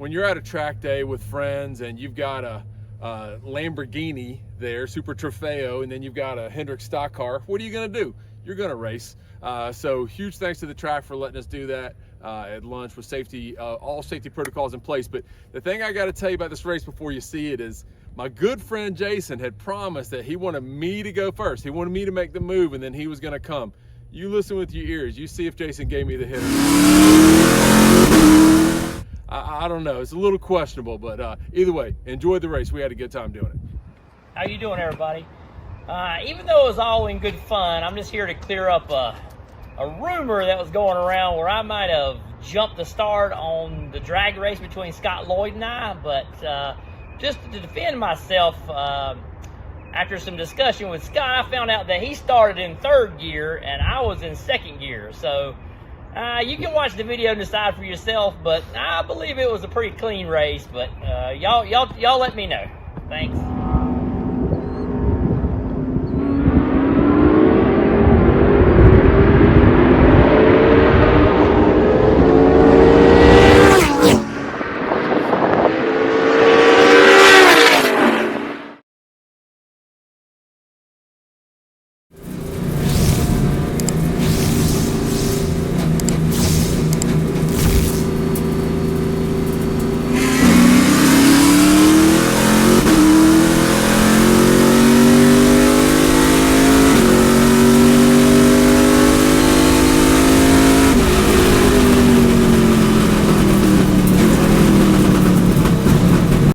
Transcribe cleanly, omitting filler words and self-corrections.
when you're at a track day with friends and you've got a Lamborghini there, Super Trofeo, and then you've got a Hendrick stock car, what are you going to do? You're going to race. So huge thanks to the track for letting us do that at lunch with safety, all safety protocols in place. But the thing I got to tell you about this race before you see it is my good friend Jason had promised that he wanted me to go first. He wanted me to make the move, and then he was going to come. You listen with your ears. You see if Jason gave me the hit. I don't know. It's a little questionable, but either way, enjoy the race. We had a good time doing it. How you doing, everybody? Even though it was all in good fun, I'm just here to clear up a rumor that was going around where I might have jumped the start on the drag race between Scott Lloyd and I, but just to defend myself, after some discussion with Scott, I found out that he started in 3rd gear and I was in 2nd gear. So you can watch the video and decide for yourself, but I believe it was a pretty clean race. But y'all let me know. Thanks.